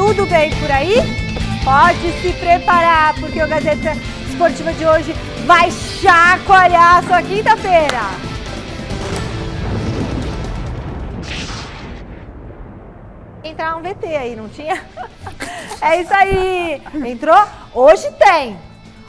tudo bem por aí? Pode se preparar, porque o Gazeta Esportiva de hoje vai chacoalhar a sua quinta-feira. Entrar um VT aí, não tinha? É isso aí. Entrou? Hoje tem.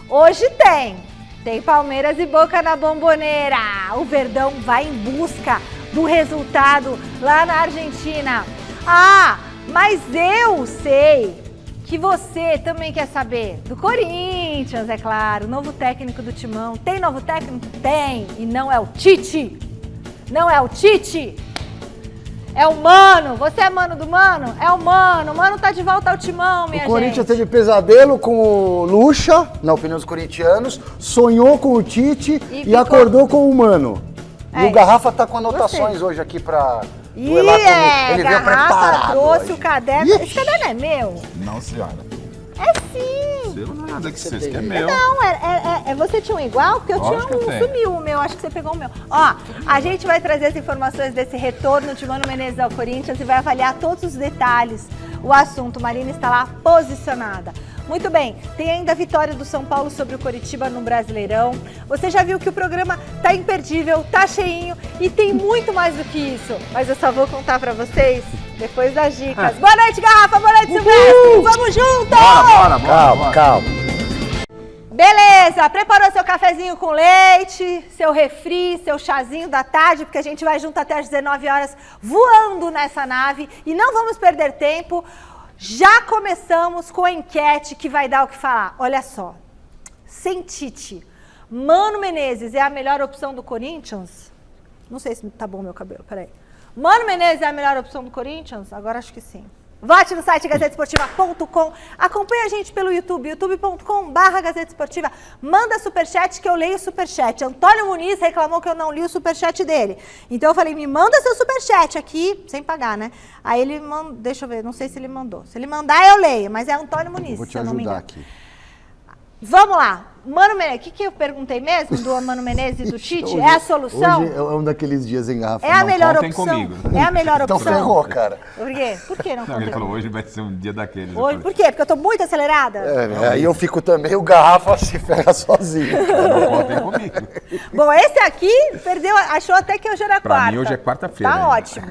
Hoje tem. Tem Palmeiras e Boca na Bomboneira. O Verdão vai em busca do resultado lá na Argentina. Ah, mas eu sei que você também quer saber do Corinthians, é claro. Novo técnico do Timão. Tem novo técnico? Tem. E não é o Tite. Não é o Tite. É o Mano. Você é mano do Mano? É o Mano. O Mano tá de volta ao Timão, minha gente. O Corinthians teve pesadelo com o Lucha, na opinião dos corintianos, sonhou com o Tite e acordou com o Mano. E o Garrafa tá com anotações hoje aqui pra duelar comigo. Ele veio preparado trouxe hoje. O caderno. Esse caderno é meu? Não, senhora. É sim. Seu não é nada que você que é meu. Não, você tinha um igual? Porque eu Lógico tinha que um, eu tenho. sumiu o meu, acho que você pegou o meu. Ó, a gente vai trazer as informações desse retorno de Mano Menezes ao Corinthians e vai avaliar todos os detalhes. O assunto, Marina está lá posicionada. Muito bem, tem ainda a vitória do São Paulo sobre o Coritiba no Brasileirão. Você já viu que o programa tá imperdível, tá cheinho e tem muito mais do que isso. Mas eu só vou contar pra vocês depois das dicas. Boa noite, Garrafa, boa noite, Silvestre. Vamos juntos! Calma, calma. Beleza, preparou seu cafezinho com leite, seu refri, seu chazinho da tarde, porque a gente vai junto até às 19 horas voando nessa nave e não vamos perder tempo. Já começamos com a enquete que vai dar o que falar. Olha só, sem Tite, Mano Menezes é a melhor opção do Corinthians? Não sei se tá bom meu cabelo, peraí. Mano Menezes é a melhor opção do Corinthians? Agora acho que sim. Vote no site gazetesportiva.com, acompanhe a gente pelo YouTube, youtube.com/Gazeta Esportiva, manda superchat que eu leio o superchat. Antônio Muniz reclamou que eu não li o superchat dele, então eu falei, me manda seu superchat aqui, sem pagar, né? Aí ele mandou, deixa eu ver, não sei se ele mandou. Se ele mandar eu leio, mas é Antônio Muniz, Vou te se eu não me ajudar engano. aqui. Vamos lá, Mano Menezes, o que eu perguntei mesmo do Mano Menezes e do Tite? É a solução? Hoje é um daqueles dias em Garrafa. É a melhor contem opção? comigo. É a melhor Então opção? ferrou, cara. Por quê? Por que não Não, ele contei? falou, hoje vai ser um dia daqueles. Hoje, por quê? Porque eu tô muito acelerada? Aí eu fico também, o Garrafa se ferra sozinho. Não contem comigo. Bom, esse aqui perdeu, achou até que hoje era Pra quarta. mim, hoje é quarta-feira, Tá né? ótimo.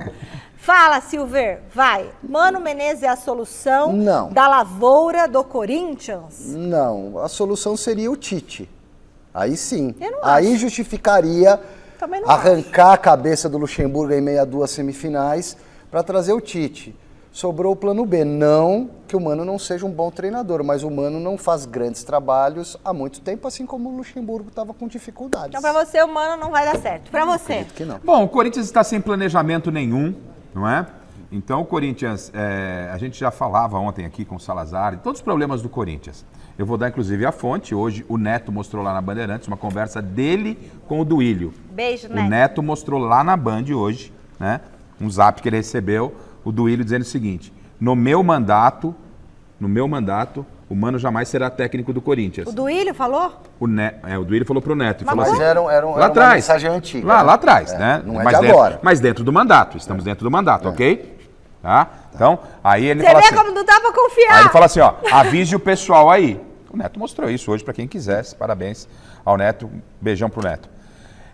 Fala, Silver, vai. Mano Menezes é a solução Não. da lavoura do Corinthians? Não, a solução seria o Tite. Aí sim. Eu não Aí acho. justificaria Também não arrancar a cabeça do Luxemburgo em meia duas semifinais para trazer o Tite. Sobrou o plano B. Não que o Mano não seja um bom treinador, mas o Mano não faz grandes trabalhos há muito tempo, assim como o Luxemburgo estava com dificuldades. Então, pra você, o Mano não vai dar certo. Pra você? Acredito que não. Bom, o Corinthians está sem planejamento nenhum, não é? Então o Corinthians, a gente já falava ontem aqui com o Salazar, de todos os problemas do Corinthians. Eu vou dar inclusive a fonte, hoje o Neto mostrou lá na Bandeirantes uma conversa dele com o Duílio. Beijo, O Neto. Neto mostrou lá na Band hoje, né? Um zap que ele recebeu, o Duílio dizendo o seguinte, no meu mandato, o Mano jamais será técnico do Corinthians. O Duílio falou? O Duílio falou pro Neto. Mas Falou Mas assim, era lá uma atrás. mensagem antiga. Lá atrás, né? Não é mas de dentro, agora. mas dentro do mandato, estamos dentro do mandato, ok? Tá? Então, aí ele Você fala vê assim... como não dá pra Aí confiar. ele fala assim, ó, avise o pessoal aí. O Neto mostrou isso hoje para quem quisesse. Parabéns ao Neto, beijão pro Neto.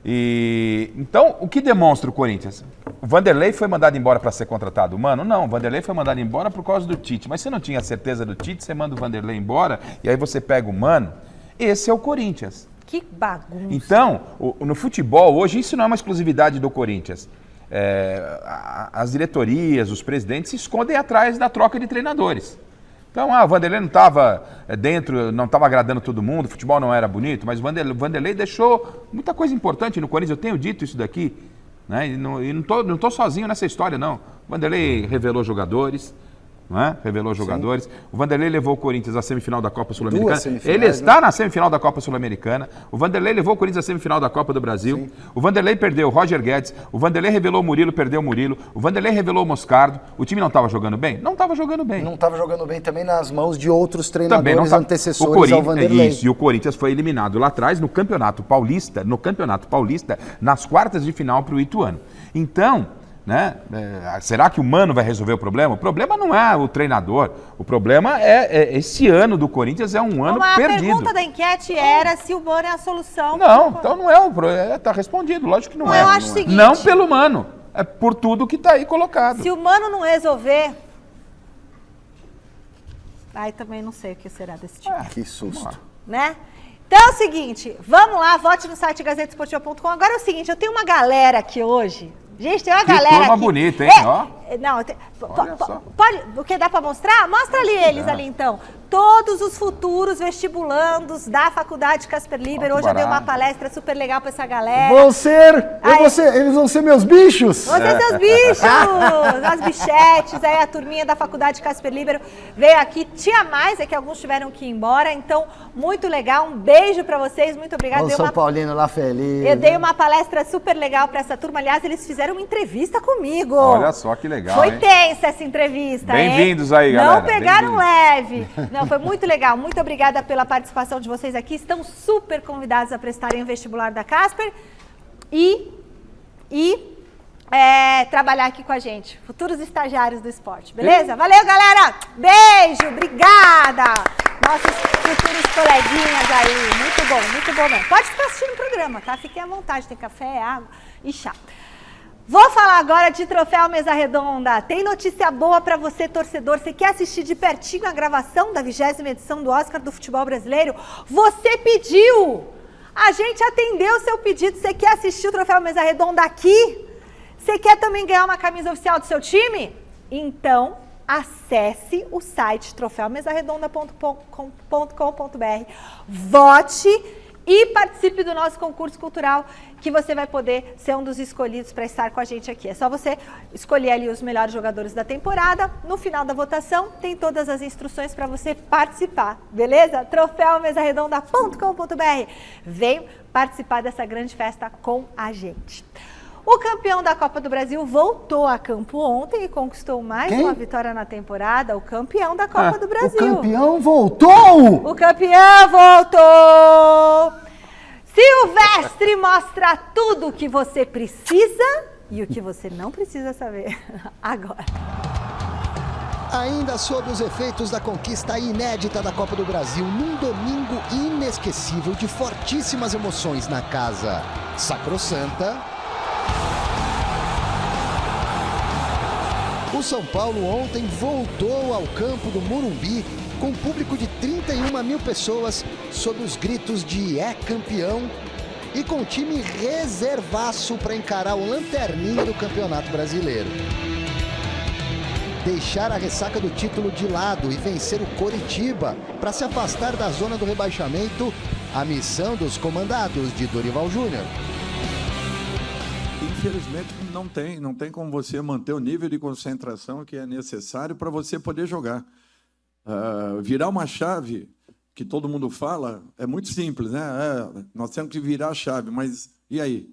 E então, o que demonstra o Corinthians? O Vanderlei foi mandado embora para ser contratado. Mano, não, o Vanderlei foi mandado embora por causa do Tite. Mas você não tinha certeza do Tite, você manda o Vanderlei embora e aí você pega o Mano. Esse é o Corinthians. Que bagunça. Então, no futebol, hoje, isso não é uma exclusividade do Corinthians. As diretorias, os presidentes se escondem atrás da troca de treinadores. Então, o Vanderlei não estava dentro, não estava agradando todo mundo, o futebol não era bonito, mas o Vanderlei deixou muita coisa importante no Corinthians. Eu tenho dito isso daqui, né? E não tô sozinho nessa história, não. O Vanderlei revelou jogadores. Não é? Revelou jogadores. Sim. O Vanderlei levou o Corinthians à semifinal da Copa Sul-Americana. Ele está na semifinal da Copa Sul-Americana. O Vanderlei levou o Corinthians à semifinal da Copa do Brasil. Sim. O Vanderlei perdeu o Roger Guedes. O Vanderlei revelou o Murilo, perdeu o Murilo. O Vanderlei revelou o Moscardo. O time não estava jogando bem? Não estava jogando bem. Não estava jogando bem também nas mãos de outros treinadores antecessores ao Vanderlei. Isso, e o Corinthians foi eliminado lá atrás no Campeonato Paulista, nas quartas de final para o Ituano. Então, né? Será que o Mano vai resolver o problema? O problema não é o treinador, o problema é esse ano do Corinthians é um ano perdido. A pergunta da enquete era se o Mano é a solução. Não, então não é o problema, tá respondido, lógico que não é. Eu acho o seguinte, não pelo Mano, é por tudo que tá aí colocado. Se o Mano não resolver, aí também não sei o que será desse time. Que susto. Né? Então é o seguinte, vamos lá, vote no site gazetesportiva.com. Agora é o seguinte, eu tenho uma galera aqui hoje. Gente, tem uma galera turma aqui. bonita, hein? Não, Olha só. pode, o que dá para mostrar? Mostra ali eles ali então. Todos os futuros vestibulandos da Faculdade Casper Libero. Hoje eu dei uma palestra super legal para essa galera. Eles vão ser meus bichos? Vocês seus bichos, as bichetes, aí a turminha da Faculdade Casper Libero veio aqui. Tinha mais, é que alguns tiveram que ir embora, então muito legal. Um beijo para vocês, muito obrigada. O São Paulino lá feliz. Eu dei uma palestra super legal para essa turma. Aliás, eles fizeram uma entrevista comigo. Olha só que legal, Foi hein? tensa essa entrevista, Bem-vindos aí, galera. Não pegaram leve. Não, foi muito legal. Muito obrigada pela participação de vocês aqui. Estão super convidados a prestarem o vestibular da Casper e trabalhar aqui com a gente. Futuros estagiários do esporte, beleza? Valeu, galera! Beijo, obrigada! Nossos futuros coleguinhas aí. Muito bom mesmo. Pode ficar assistindo o programa, tá? Fiquem à vontade, tem café, água e chá. Vou falar agora de Troféu Mesa Redonda. Tem notícia boa para você, torcedor. Você quer assistir de pertinho a gravação da 20ª edição do Oscar do Futebol Brasileiro? Você pediu! A gente atendeu o seu pedido. Você quer assistir o Troféu Mesa Redonda aqui? Você quer também ganhar uma camisa oficial do seu time? Então, acesse o site troféumesaredonda.com.br, vote e participe do nosso concurso cultural, que você vai poder ser um dos escolhidos para estar com a gente aqui. É só você escolher ali os melhores jogadores da temporada. No final da votação, tem todas as instruções para você participar, beleza? troféumesaredonda.com.br. Vem participar dessa grande festa com a gente. O campeão da Copa do Brasil voltou a campo ontem e conquistou mais uma vitória na temporada. O campeão da Copa do Brasil. O campeão voltou! O campeão voltou! Silvestre mostra tudo o que você precisa e o que você não precisa saber agora. Ainda sob os efeitos da conquista inédita da Copa do Brasil, num domingo inesquecível de fortíssimas emoções na casa sacrossanta, o São Paulo ontem voltou ao campo do Morumbi com público de 31 mil pessoas sob os gritos de "é campeão" e com time reservaço para encarar o lanterninha do Campeonato Brasileiro. Deixar a ressaca do título de lado e vencer o Coritiba para se afastar da zona do rebaixamento, a missão dos comandados de Dorival Júnior. Infelizmente não tem como você manter o nível de concentração que é necessário para você poder jogar. Virar uma chave, que todo mundo fala, é muito simples, né? Nós temos que virar a chave, mas e aí?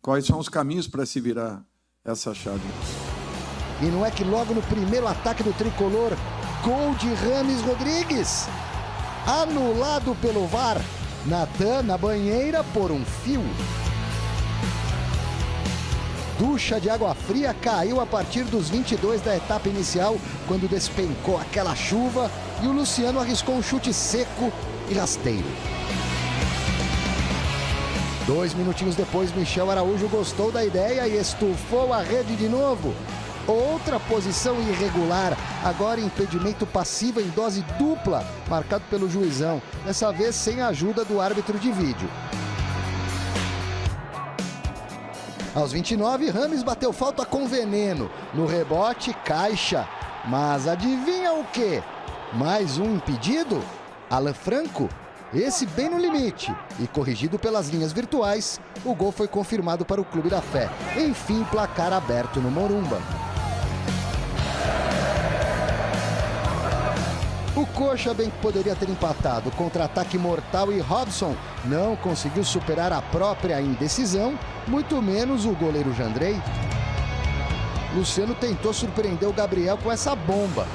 Quais são os caminhos para se virar essa chave? E não é que logo no primeiro ataque do tricolor, gol de Rames Rodrigues, anulado pelo VAR, Natan na banheira por um fio. Ducha de água fria caiu a partir dos 22 da etapa inicial, quando despencou aquela chuva e o Luciano arriscou um chute seco e rasteiro. 2 minutinhos depois, Michel Araújo gostou da ideia e estufou a rede de novo. Outra posição irregular, agora impedimento passivo em dose dupla, marcado pelo juizão, dessa vez sem a ajuda do árbitro de vídeo. Aos 29, Rames bateu falta com veneno. No rebote, caixa. Mas adivinha o quê? Mais um impedido? Alan Franco? Esse bem no limite. E corrigido pelas linhas virtuais, o gol foi confirmado para o Clube da Fé. Enfim, placar aberto no Morumba. O Coxa bem que poderia ter empatado. Contra-ataque mortal e Robson não conseguiu superar a própria indecisão, muito menos o goleiro Jandrei. Luciano tentou surpreender o Gabriel com essa bomba.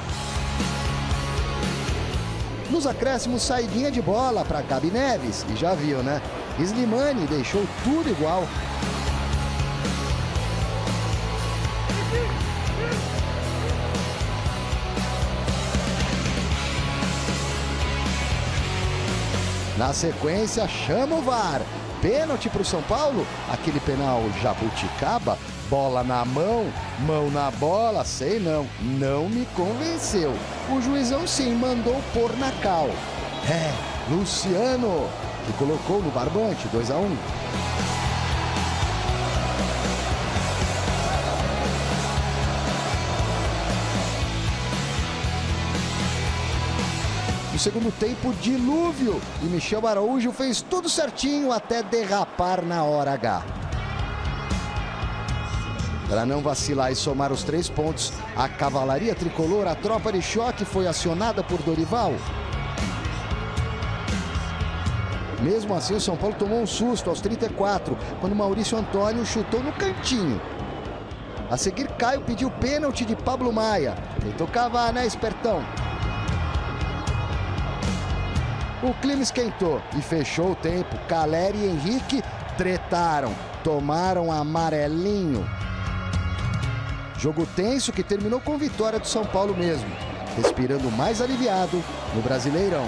Nos acréscimos, saidinha de bola para Gabi Neves. E já viu, né? Slimani deixou tudo igual. Na sequência, chama o VAR. Pênalti para o São Paulo, aquele penal jabuticaba, bola na mão, mão na bola, sei não me convenceu. O juizão sim mandou pôr na cal. Luciano, que colocou no barbante, 2-1. No segundo tempo, dilúvio, e Michel Araújo fez tudo certinho até derrapar na hora H. Para não vacilar e somar os 3 pontos, a cavalaria tricolor, a tropa de choque, foi acionada por Dorival. Mesmo assim, o São Paulo tomou um susto aos 34, quando Maurício Antônio chutou no cantinho. A seguir, Caio pediu pênalti de Pablo Maia. Tentou cavar, né, espertão? O clima esquentou e fechou o tempo. Caleri e Henrique tretaram, tomaram amarelinho. Jogo tenso que terminou com vitória do São Paulo mesmo, respirando mais aliviado no Brasileirão.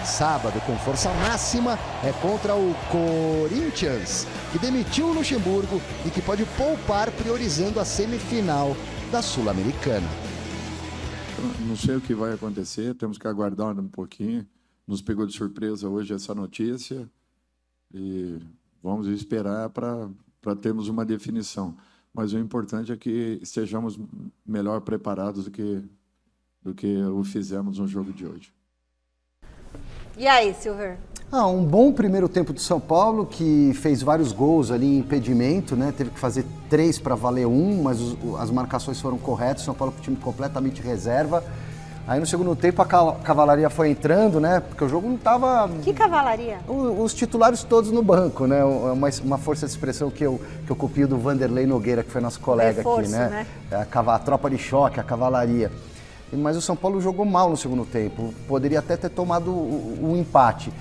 Sábado, com força máxima, é contra o Corinthians, que demitiu o Luxemburgo e que pode poupar priorizando a semifinal da Sul-Americana. Não sei o que vai acontecer, temos que aguardar um pouquinho. Nos pegou de surpresa hoje essa notícia e vamos esperar para termos uma definição. Mas o importante é que estejamos melhor preparados do que o fizemos no jogo de hoje. E aí, Silver? Um bom primeiro tempo do São Paulo, que fez vários gols ali em impedimento, né? Teve que fazer 3 para valer 1, mas as marcações foram corretas. São Paulo com o time completamente reserva. Aí no segundo tempo a cavalaria foi entrando, né? Porque o jogo não estava... Que cavalaria? Os titulares todos no banco, né? Uma força de expressão que eu copio do Vanderlei Nogueira, que foi nosso colega Reforço, aqui, né? A tropa de choque, a cavalaria. Mas o São Paulo jogou mal no segundo tempo. Poderia até ter tomado o empate.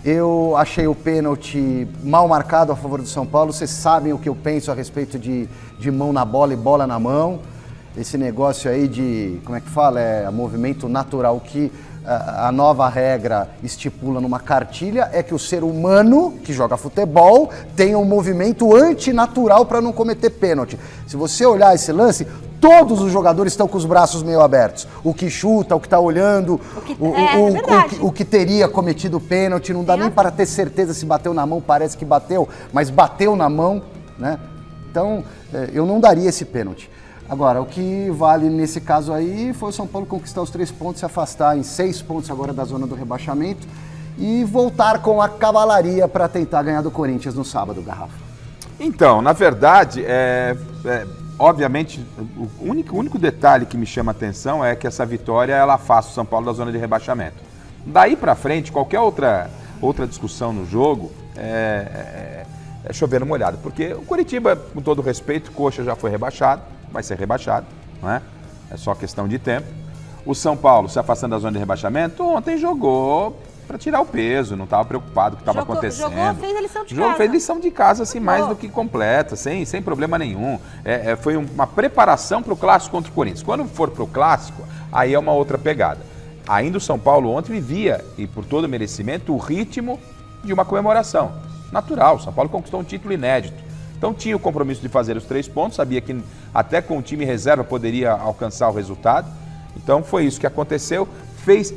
Eu achei o pênalti mal marcado a favor do São Paulo. Vocês sabem o que eu penso a respeito de mão na bola e bola na mão. Esse negócio aí de, como é que fala? Movimento natural que a nova regra estipula numa cartilha é que o ser humano que joga futebol tenha um movimento antinatural para não cometer pênalti. Se você olhar esse lance, todos os jogadores estão com os braços meio abertos. O que chuta, o que está olhando, o que teria cometido pênalti. Não dá nem para ter certeza se bateu na mão, parece que bateu, mas bateu na mão, né? Então, eu não daria esse pênalti. Agora, o que vale nesse caso aí foi o São Paulo conquistar os 3 pontos, se afastar em 6 pontos agora da zona do rebaixamento e voltar com a cavalaria para tentar ganhar do Corinthians no sábado, Garrafa. Então, na verdade, obviamente, o único detalhe que me chama a atenção é que essa vitória ela afasta o São Paulo da zona de rebaixamento. Daí para frente, qualquer outra discussão no jogo é chover no molhado, porque o Coritiba, com todo respeito, Coxa já foi rebaixado, vai ser rebaixado, não é? É só questão de tempo. O São Paulo, se afastando da zona de rebaixamento, ontem jogou para tirar o peso, não estava preocupado com o que estava acontecendo. Jogou, fez a lição de casa. Fez lição de casa, assim, mais do que completa, sem problema nenhum. Foi uma preparação para o clássico contra o Corinthians. Quando for para o clássico, aí é uma outra pegada. Ainda o São Paulo ontem vivia, e por todo merecimento, o ritmo de uma comemoração. Natural, o São Paulo conquistou um título inédito. Então tinha o compromisso de fazer os 3 pontos, sabia que até com o time reserva poderia alcançar o resultado. Então foi isso que aconteceu, fez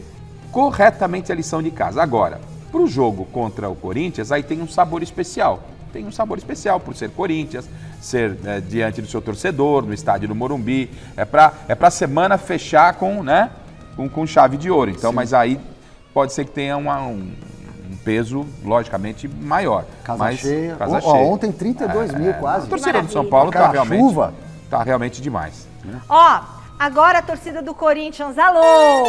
corretamente a lição de casa. Agora, para o jogo contra o Corinthians, aí tem um sabor especial. Tem um sabor especial por ser Corinthians, ser diante do seu torcedor, no estádio do Morumbi. É para a semana fechar com chave de ouro. Então, mas aí pode ser que tenha um peso, logicamente, maior. Casa cheia. Ontem 32 mil quase. A torcida do São Paulo tá realmente demais. Agora a torcida do Corinthians, alô!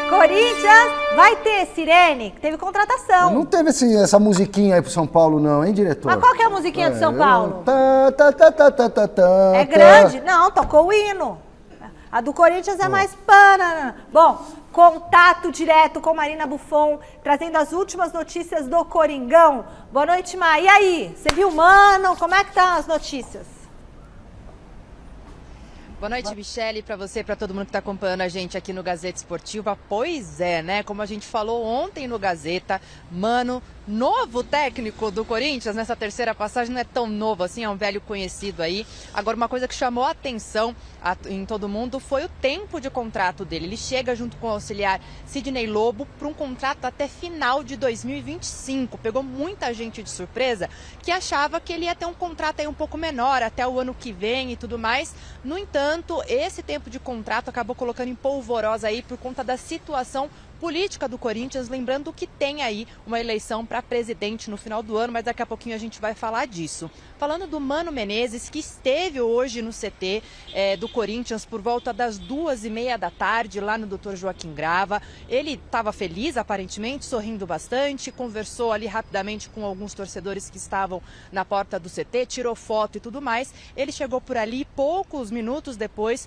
Corinthians, vai ter sirene? Teve contratação. Não teve essa musiquinha aí pro São Paulo não, hein, diretor? Mas qual que é a musiquinha do São Paulo? É Tá. grande? Não, tocou o hino. A do Corinthians é mais pana. Bom, contato direto com Marina Buffon, trazendo as últimas notícias do Coringão. Boa noite, Mar. E aí? Você viu, mano? Como é que estão as notícias? Boa noite, Michele, para você e para todo mundo que está acompanhando a gente aqui no Gazeta Esportiva. Pois é, né? Como a gente falou ontem no Gazeta, Mano, novo técnico do Corinthians nessa terceira passagem, não é tão novo assim, é um velho conhecido aí. Agora, uma coisa que chamou a atenção em todo mundo foi o tempo de contrato dele. Ele chega junto com o auxiliar Sidney Lobo para um contrato até final de 2025. Pegou muita gente de surpresa que achava que ele ia ter um contrato aí um pouco menor, até o ano que vem e tudo mais. No entanto, esse tempo de contrato acabou colocando em polvorosa aí por conta da situação política do Corinthians, lembrando que tem aí uma eleição para presidente no final do ano, mas daqui a pouquinho a gente vai falar disso. Falando do Mano Menezes, que esteve hoje no CT do Corinthians por volta das 2h30 da tarde, lá no Dr. Joaquim Grava. Ele estava feliz, aparentemente, sorrindo bastante, conversou ali rapidamente com alguns torcedores que estavam na porta do CT, tirou foto e tudo mais. Ele chegou por ali, poucos minutos depois,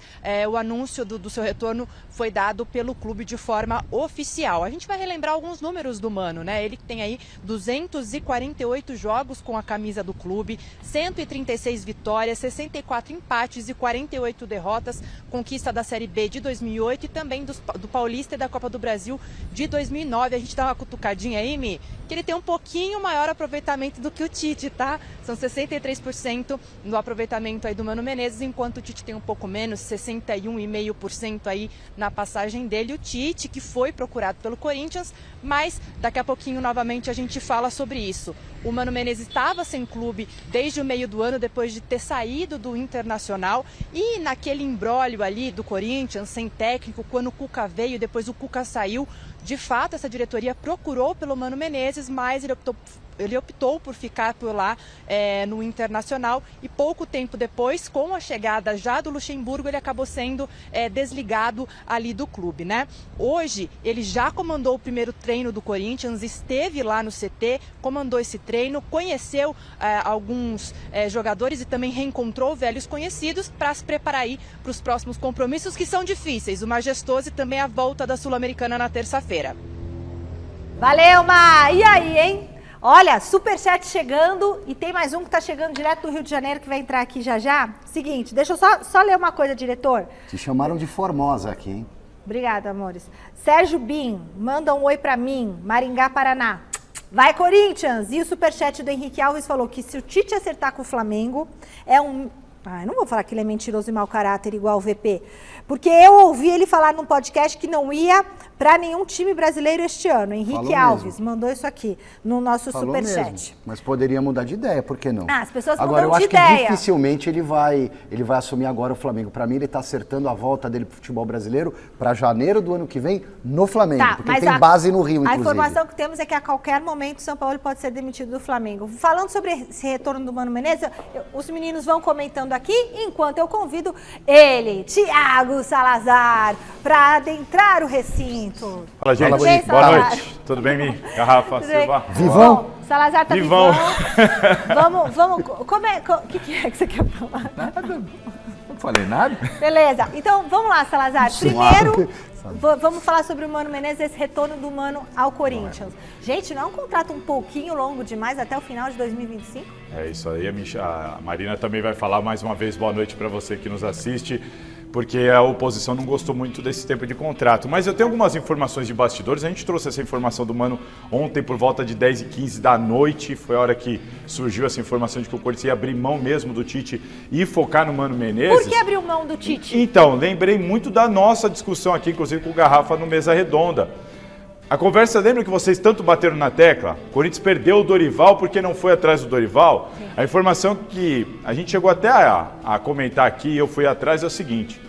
o anúncio do seu retorno foi dado pelo clube de forma oficial. A gente vai relembrar alguns números do Mano, né? Ele tem aí 248 jogos com a camisa do clube, 136 vitórias, 64 empates e 48 derrotas, conquista da Série B de 2008 e também do Paulista e da Copa do Brasil de 2009. A gente dá uma cutucadinha aí, Mi, que ele tem um pouquinho maior aproveitamento do que o Tite, tá? São 63% no aproveitamento aí do Mano Menezes, enquanto o Tite tem um pouco menos, 61,5% aí na passagem dele. O Tite, que foi procurado pelo Corinthians, mas daqui a pouquinho novamente a gente fala sobre isso. O Mano Menezes estava sem clube desde o meio do ano, depois de ter saído do Internacional, e naquele imbróglio ali do Corinthians, sem técnico, quando o Cuca veio, depois o Cuca saiu, de fato essa diretoria procurou pelo Mano Menezes, mas ele optou por ficar por lá no Internacional, e pouco tempo depois, com a chegada já do Luxemburgo, ele acabou sendo desligado ali do clube, né? Hoje ele já comandou o primeiro treino do Corinthians, esteve lá no CT, comandou esse treino, conheceu alguns jogadores e também reencontrou velhos conhecidos para se preparar aí para os próximos compromissos, que são difíceis, o Majestoso e também a volta da Sul-Americana na terça-feira. Valeu, Ma! E aí, hein? Olha, superchat chegando, e tem mais um que tá chegando direto do Rio de Janeiro, que vai entrar aqui já já. Seguinte, deixa eu só ler uma coisa, diretor. Te chamaram de Formosa aqui, hein? Obrigada, amores. Sérgio Bim, manda um oi pra mim, Maringá, Paraná. Vai, Corinthians! E o superchat do Henrique Alves falou que se o Tite acertar com o Flamengo, é um... eu não vou falar que ele é mentiroso e mau caráter igual o VP, porque eu ouvi ele falar num podcast que não ia para nenhum time brasileiro este ano. Henrique Alves mandou isso aqui no nosso superchat. Mas poderia mudar de ideia, por que não? As pessoas agora, mudam de ideia. Agora, eu acho que dificilmente ele vai assumir agora o Flamengo. Para mim, ele está acertando a volta dele pro futebol brasileiro para janeiro do ano que vem no Flamengo, porque tem base no Rio, inclusive. A informação que temos é que a qualquer momento o São Paulo pode ser demitido do Flamengo. Falando sobre esse retorno do Mano Menezes, os meninos vão comentando aqui, enquanto eu convido ele, Thiago Salazar, para adentrar o recinto. Fala, gente. Bem, boa noite. Tudo bem, Mi? Garrafa, Silva. Vivão? Bom, Salazar tá vivão. Vamos. O que é que você quer falar? Não falei nada. Beleza. Então, vamos lá, Salazar. Primeiro, vamos falar sobre o Mano Menezes, esse retorno do Mano ao Corinthians. Gente, não é um contrato um pouquinho longo demais até o final de 2025? É isso aí, a Marina também vai falar mais uma vez boa noite para você que nos assiste, porque a oposição não gostou muito desse tempo de contrato. Mas eu tenho algumas informações de bastidores, a gente trouxe essa informação do Mano ontem por volta de 10h15 da noite, foi a hora que surgiu essa informação de que o Corinthians ia abrir mão mesmo do Tite e focar no Mano Menezes. Por que abriu mão do Tite? Então, lembrei muito da nossa discussão aqui, inclusive com o Garrafa no Mesa Redonda. A conversa, lembra que vocês tanto bateram na tecla? O Corinthians perdeu o Dorival porque não foi atrás do Dorival. Sim. A informação que a gente chegou até a comentar aqui, e eu fui atrás, é o seguinte.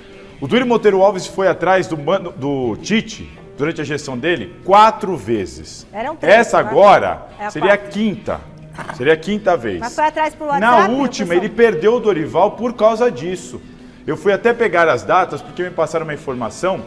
O Duílio Monteiro Alves foi atrás do Tite, durante a gestão dele, 4 vezes. Eram 3. Essa agora seria a quinta. Seria a quinta vez. Mas foi atrás pro WhatsApp? Na última, ele perdeu o Dorival por causa disso. Eu fui até pegar as datas, porque me passaram uma informação.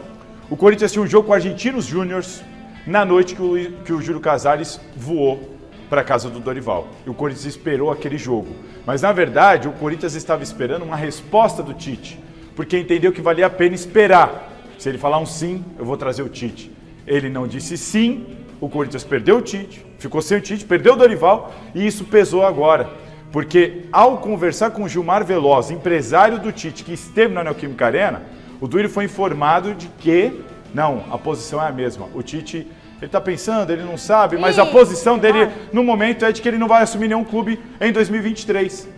O Corinthians tinha um jogo com o Argentinos Júniors, na noite que o Júlio Casares voou para a casa do Dorival. E o Corinthians esperou aquele jogo. Mas, na verdade, o Corinthians estava esperando uma resposta do Tite, porque entendeu que valia a pena esperar. Se ele falar um sim, eu vou trazer o Tite. Ele não disse sim, o Corinthians perdeu o Tite, ficou sem o Tite, perdeu o Dorival, e isso pesou agora. Porque ao conversar com o Gilmar Veloz, empresário do Tite, que esteve na Neoquímica Arena, o Duílio foi informado de que, não, a posição é a mesma. O Tite, ele está pensando, ele não sabe, mas a posição dele no momento é de que ele não vai assumir nenhum clube em 2023.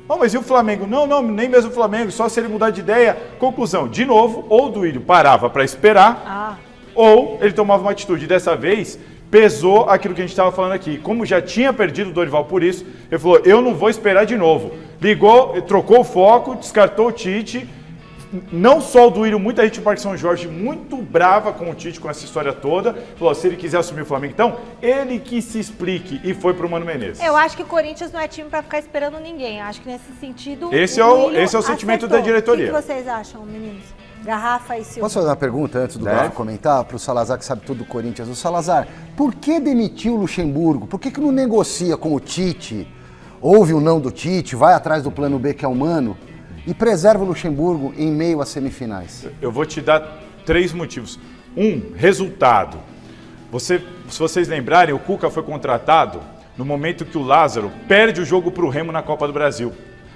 Oh, mas e o Flamengo? Não, nem mesmo o Flamengo, só se ele mudar de ideia. Conclusão, de novo, ou o Duílio parava para esperar, ou ele tomava uma atitude. Dessa vez, pesou aquilo que a gente estava falando aqui. Como já tinha perdido o Dorival por isso, ele falou, eu não vou esperar de novo. Ligou, trocou o foco, descartou o Tite. Não só o Duílio, muita gente no Parque São Jorge muito brava com o Tite, com essa história toda. Falou, se ele quiser assumir o Flamengo, então, ele que se explique, e foi pro Mano Menezes. Eu acho que o Corinthians não é time pra ficar esperando ninguém. Acho que nesse sentido, esse é o sentimento da diretoria. O que vocês acham, meninos? Garrafa e Silvio. Posso fazer uma pergunta antes do Galo comentar para o Salazar, que sabe tudo do Corinthians? O Salazar, por que demitiu o Luxemburgo? Por que não negocia com o Tite? Ouve o não do Tite, vai atrás do plano B, que é o Mano, e preserva o Luxemburgo em meio às semifinais? Eu vou te dar 3 motivos. Resultado. Se vocês lembrarem, o Cuca foi contratado no momento que o Lázaro perde o jogo para o Remo na Copa do Brasil.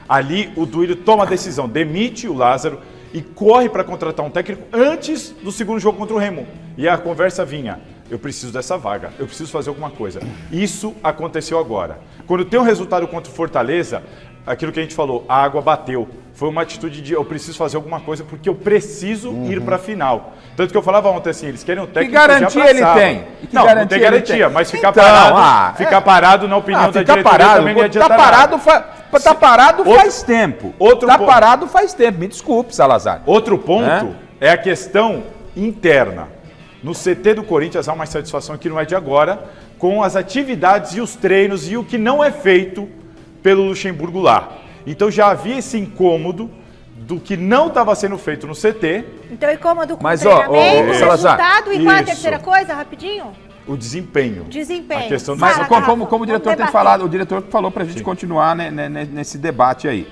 Ali, o Duílio toma a decisão, demite o Lázaro e corre para contratar um técnico antes do segundo jogo contra o Remo. E a conversa vinha, eu preciso dessa vaga, eu preciso fazer alguma coisa. Isso aconteceu agora. Quando tem um resultado contra o Fortaleza, aquilo que a gente falou, a água bateu. Foi uma atitude de eu preciso fazer alguma coisa porque eu preciso ir para a final. Tanto que eu falava ontem assim, eles querem um técnico que garantia ele tem? Não tem garantia, mas ficar parado na opinião da diretoria também não adianta nada. Tá parado faz tempo. Parado faz tempo, me desculpe, Salazar. Outro ponto é a questão interna. No CT do Corinthians há uma insatisfação que não é de agora, com as atividades e os treinos e o que não é feito pelo Luxemburgo lá. Então já havia esse incômodo do que não estava sendo feito no CT. Então incômodo com o treinamento, Salazar, resultado. E qual é a terceira coisa, rapidinho? O desempenho. A questão do Mas como o diretor tem falado, o diretor falou para a gente continuar nesse debate aí.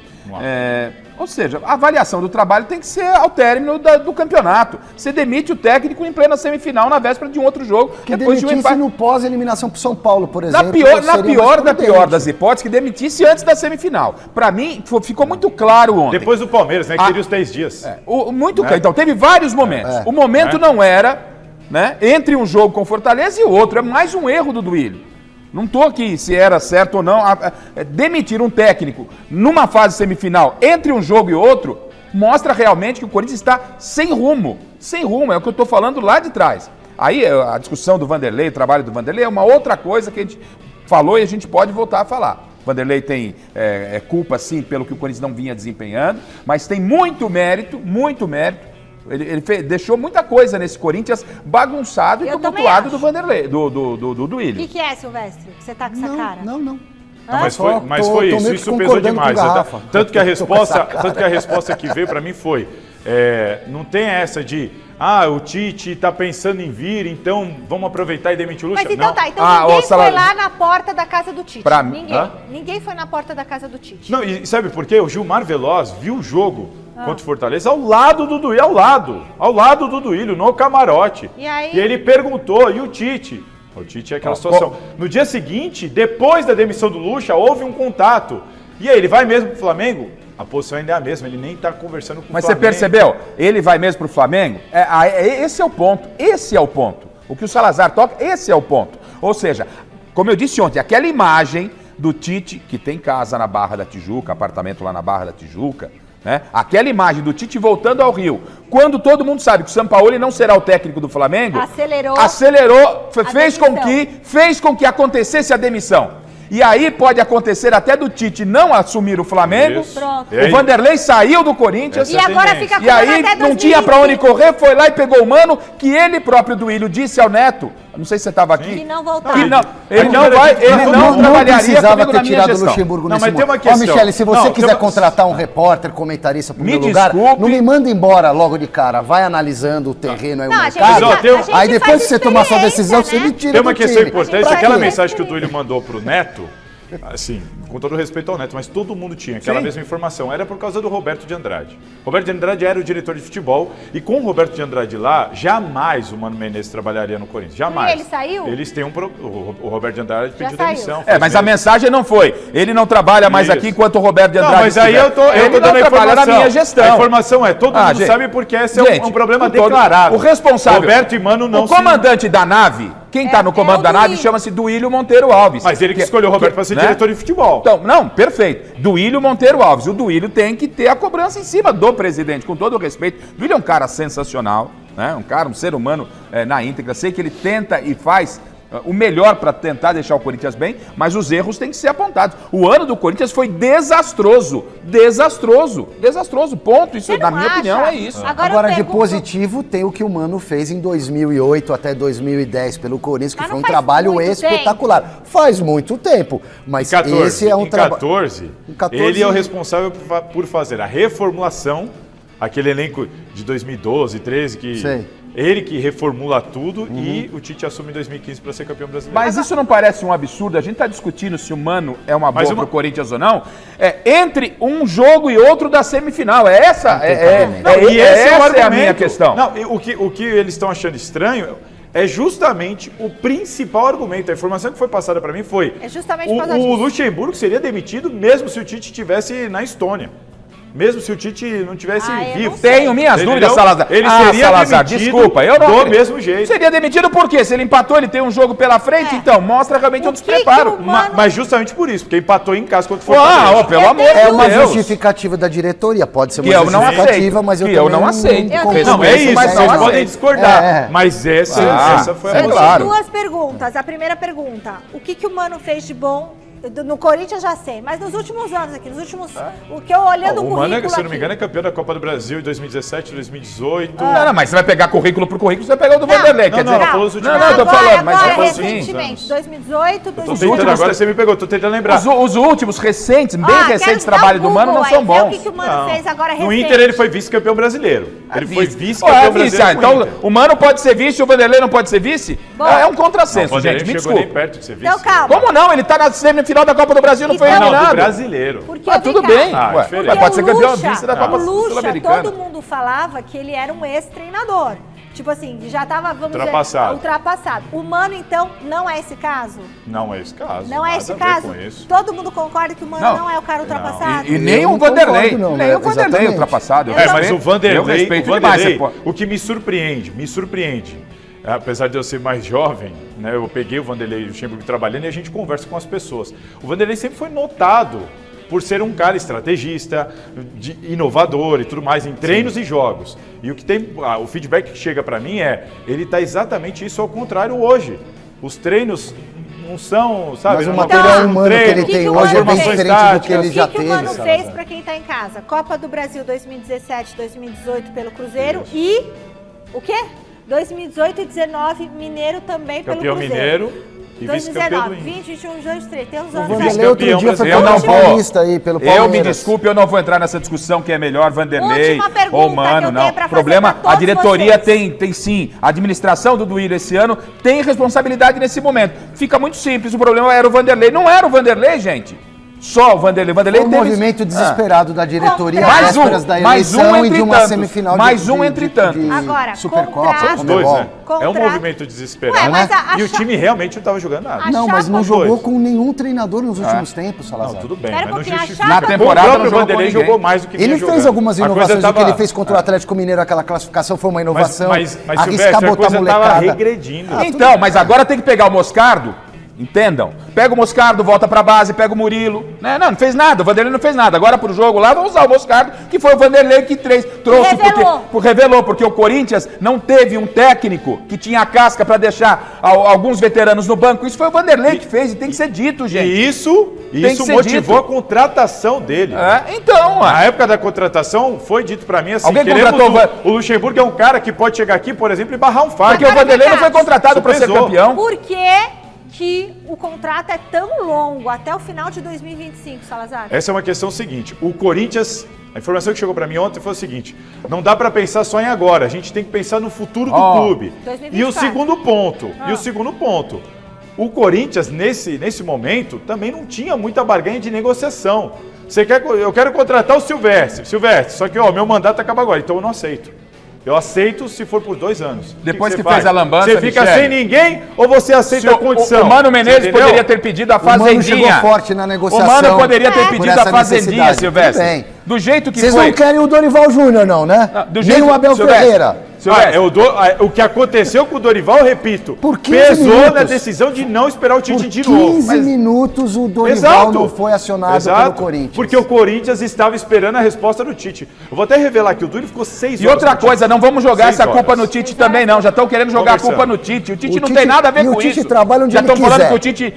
Ou seja, a avaliação do trabalho tem que ser ao término do campeonato. Você demite o técnico em plena semifinal na véspera de um outro jogo. Que demitisse no pós-eliminação para o São Paulo, por exemplo. Na pior das hipóteses, que demitisse antes da semifinal. Para mim, ficou muito claro ontem. Depois do Palmeiras, né? Que teria os 10 dias. Então, teve vários momentos. O momento não era, né, entre um jogo com Fortaleza e o outro. É mais um erro do Duílio. Não estou aqui se era certo ou não. Demitir um técnico numa fase semifinal entre um jogo e outro mostra realmente que o Corinthians está sem rumo. Sem rumo, é o que eu estou falando lá de trás. Aí a discussão do Vanderlei, o trabalho do Vanderlei é uma outra coisa que a gente falou e a gente pode voltar a falar. O Vanderlei tem culpa, sim, pelo que o Corinthians não vinha desempenhando, mas tem muito mérito. Ele deixou muita coisa nesse Corinthians bagunçado e tumultuado do Vanderlei, do Duílio. O que é, Silvestre? Que você tá com essa cara? Não. Mas foi isso pesou demais. Tanto que a resposta que veio para mim foi, não tem essa de, o Tite tá pensando em vir, então vamos aproveitar e demitir o Lucha. Mas então ninguém foi lá na porta da casa do Tite. Ninguém foi na porta da casa do Tite. Não, e sabe por quê? O Gilmar Veloz viu o jogo contra o Fortaleza ao lado do Duílio, ao lado do Duílio, no camarote. E aí? E ele perguntou, e o Tite? O Tite é aquela situação. No dia seguinte, depois da demissão do Lucha, houve um contato. E aí, ele vai mesmo pro Flamengo? A posição ainda é a mesma, ele nem tá conversando com o Flamengo. Mas você percebeu? Ele vai mesmo pro Flamengo? Esse é o ponto. O que o Salazar toca, esse é o ponto. Ou seja, como eu disse ontem, aquela imagem do Tite, que tem casa na Barra da Tijuca, apartamento lá na Barra da Tijuca, né? Aquela imagem do Tite voltando ao Rio, quando todo mundo sabe que o Sampaoli não será o técnico do Flamengo, acelerou, fez com que acontecesse a demissão. E aí pode acontecer até do Tite não assumir o Flamengo. O Vanderlei saiu do Corinthians. E agora fica com e aí não tinha pra onde correr, foi lá e pegou o Mano, que ele próprio, Duílio, disse ao Neto, não sei se você estava aqui, que não voltar. Ele não trabalharia comigo na minha gestão. Luxemburgo nesse mas tem uma questão. Michele, se você quiser contratar um repórter, comentarista pro meu lugar, não me manda embora logo de cara. Vai analisando o terreno, aí o mercado. Aí depois que você tomar sua decisão, você me tira do time. Tem uma questão importante, aquela mensagem que o Duílio mandou pro Neto, assim, com todo respeito ao Neto, mas todo mundo tinha aquela Sim. mesma informação. Era por causa do Roberto de Andrade. Roberto de Andrade era o diretor de futebol e com o Roberto de Andrade lá, jamais o Mano Menezes trabalharia no Corinthians. Jamais. E ele saiu? Eles têm o Roberto de Andrade Já pediu saiu. demissão. Mas a mensagem não foi. Ele não trabalha mais Isso. aqui enquanto o Roberto de Não, Andrade mas aí estiver. eu tô Ele dando não a trabalha informação. na minha gestão. A informação é, todo mundo gente, sabe porque esse gente, é um problema com todo- declarado. O responsável. Roberto e Mano não O comandante da nave, quem está no comando o da nave, Duílio. chama-se Duílio Monteiro Alves. Mas ele que escolheu o Roberto para ser né? diretor de futebol. Então, não, perfeito. Duílio Monteiro Alves. O Duílio tem que ter a cobrança em cima do presidente, com todo o respeito. Duílio é um cara sensacional, né? Um ser humano na íntegra. Sei que ele tenta e faz o melhor para tentar deixar o Corinthians bem, mas os erros têm que ser apontados. O ano do Corinthians foi desastroso. Desastroso, ponto. Isso, Você na não minha acha? opinião, é isso. Agora eu De pergunto- positivo tem o que o Mano fez em 2008 até 2010 pelo Corinthians, que Mas foi não um faz trabalho muito espetacular. Faz muito tempo, mas Em 14, esse é um em trabalho... 14, Em 14, ele é o responsável por fazer a reformulação, aquele elenco de 2012, 13, que Sei. ele que reformula tudo e o Tite assume em 2015 para ser campeão brasileiro. Mas isso não parece um absurdo? A gente está discutindo se o Mano é uma boa Mas pro Corinthians ou não. Entre um jogo e outro da semifinal. Essa é a minha questão. Não, o que eles estão achando estranho é justamente o principal argumento. A informação que foi passada para mim foi É justamente por causa o disso. Luxemburgo seria demitido mesmo se o Tite estivesse na Estônia. Mesmo se o Tite não tivesse Ah, eu vivo. não sei. Tenho minhas Entendeu? dúvidas, Salazar. Ele seria Salazar, demitido desculpa, eu não do acredito. mesmo jeito. Seria demitido por quê? Se ele empatou, ele tem um jogo pela frente, então mostra realmente um O que despreparo. que o Mano- Mas justamente por isso, porque empatou em casa contra o Fortaleza. Pelo amor de É uma Deus. justificativa da diretoria, pode ser Que uma eu não justificativa, aceito. mas eu Que também eu não aceito. Eu concordo. Não, é isso, Mas vocês não podem aceito. discordar. Mas essa foi a É Eu razão. claro. tenho duas perguntas. A primeira pergunta, o que o Mano fez de bom? No Corinthians já sei, mas nos últimos anos aqui, nos últimos... O que eu olhando o O Mano, currículo se eu não me aqui- engano, é campeão da Copa do Brasil em 2017, 2018. Não, mas você vai pegar currículo por currículo, você vai pegar o do Não, Vanderlei. não, Quer não, dizer, ela falou os últimos não, eu tô agora, falando, mas agora, é assim. recentemente, 2018, Tô 2018. tentando, agora você me pegou, tô tentando lembrar. Os últimos recentes, bem recentes quero trabalho dar do Mano não Google são aí, ver bons. O que o Mano fez agora No recente? Inter ele foi vice-campeão brasileiro. Ele foi vice, vice-campeão brasileiro. então com o Inter. o Mano pode ser vice, o Vanderlei não pode ser vice? Bom. É um Não, o contrassenso, Vanderlei gente, me não chegou nem desculpa. perto de ser vice. Então, calma. Como não? Ele tá na semifinal da Copa do Brasil, não foi Então- Não, do eliminado. brasileiro. Porque, Tudo vem cá, bem. Ah, Ué, diferente. mas pode ser Porque campeão o Lucha, vice da Copa o Lucha, Sul-Americana. todo mundo falava que ele era um ex-treinador. Tipo assim, já tava, vamos Ultrapassado. dizer, ultrapassado. O Mano, então, não é esse caso? Não é esse caso. Não é nada esse a ver caso? com isso. Todo mundo concorda que o Mano não, é o cara ultrapassado? E nem Eu o não Vanderlei, concordo, não, nem né? o Vanderlei Exatamente. ultrapassado. Eu Mas respeito- o Vanderlei, eu respeito o demais, Vanderlei, você o que me surpreende, apesar de eu ser mais jovem, né, eu peguei o Vanderlei Luxemburgo trabalhando e a gente conversa com as pessoas. O Vanderlei sempre foi notado por ser um cara estrategista, inovador e tudo mais em treinos e jogos. E o que tem, o feedback que chega para mim ele tá exatamente isso ao contrário hoje. Os treinos não são, sabe? Mas o não- material não humano que treino, ele que tem o hoje é Mano bem fez? diferente do que ele O já que o teve. Mano Salazar. fez pra quem tá em casa? Copa do Brasil 2017, 2018 pelo Cruzeiro e o quê? 2018 e 19 Mineiro também Campeão pelo Cruzeiro. Mineiro e vice-campeão 2019, do Inter. 20, 21, 22, 23. Tem uns O anos Vanderlei aí. outro dia foi brasileiro. Eu não campeão vou. paulista aí pelo Palmeiras. Eu me desculpe, eu não vou entrar nessa discussão quem é melhor, Vanderlei Última pergunta ou que Mano, eu tenho não. pra O problema, fazer pra a todos diretoria vocês. tem sim. A administração do Duílio esse ano tem responsabilidade nesse momento. Fica muito simples, o problema era o Vanderlei. Não era o Vanderlei, gente. Só o Vanderlei. Vanderlei Foi um teve... movimento desesperado da diretoria Mais às vésperas da mais um eleição e entre de uma tantos. semifinal Mais um entre tantos. Agora, Supercopa, contrato- Os dois, Comebol. né? É um Contrato. movimento desesperado. Ué, mas a E o cha- time realmente não estava jogando nada. A Não, mas não chapa- jogou Dois. com nenhum treinador nos últimos tempos, Não, Salazar. tudo bem, Pera mas um não pouquinho, a justifica. chapa- Na temporada O não próprio jogou Vanderlei com ninguém. jogou mais do que vinha Ele jogando. fez algumas A coisa inovações, o que tava- ele fez contra o Atlético Mineiro, aquela classificação foi uma inovação. Mas arriscar Silvestre, a botar coisa estava molecada. regredindo. Então, mas agora tem que pegar o Moscardo, entendam? Pega o Moscardo, volta pra base, pega o Murilo. Né? Não fez nada, o Vanderlei não fez nada. Agora pro jogo lá, vamos usar o Moscardo, que foi o Vanderlei que trouxe. Revelou, porque o Corinthians não teve um técnico que tinha a casca pra deixar alguns veteranos no banco. Isso foi o Vanderlei que fez e tem que ser dito, gente. E isso que ser motivou dito. a contratação dele. Então, Na época da contratação, foi dito pra mim assim, Alguém queremos contratou o Luxemburgo é um cara que pode chegar aqui, por exemplo, e barrar um fardo. porque o Vanderlei não foi contratado pra ser Pesou. campeão. Por que que o contrato é tão longo, até o final de 2025, Salazar? Essa é uma questão seguinte, o Corinthians, a informação que chegou pra mim ontem foi o seguinte, não dá pra pensar só em agora, a gente tem que pensar no futuro do clube. 2024. E o segundo ponto, O Corinthians, nesse momento, também não tinha muita barganha de negociação. Eu quero contratar o Silvestre, só que meu mandato acaba agora, então eu não aceito. Eu aceito se for por 2 anos. Depois que faz? fez a lambança, Você fica Michele, sem ninguém ou você aceita a condição? O Mano Menezes Entendeu? poderia ter pedido a O Mano fazendinha. chegou forte na negociação. O Mano poderia ter por pedido a essa fazendinha, necessidade. Silvestre. Tudo bem. Do jeito que Vocês foi. não querem o Dorival Júnior, não, né? Do Nem jeito- o Abel Silvestre, Ferreira. Silvestre, O que aconteceu com o Dorival, eu repito, Por 15 pesou minutos. na decisão de não esperar o Tite Por de 15 novo. minutos o Dorival Exato. não foi acionado pelo Corinthians. Porque o Corinthians estava esperando a resposta do Tite. Eu vou até revelar que o Duri ficou 6 horas. E outra com o Tite. coisa, não vamos jogar 6 essa culpa horas. no Tite também, não. Já estão querendo jogar a Conversando. culpa no Tite. O Tite O não Tite- tem nada a ver e o com Tite isso. trabalha onde Já ele estão falando quiser. que o Tite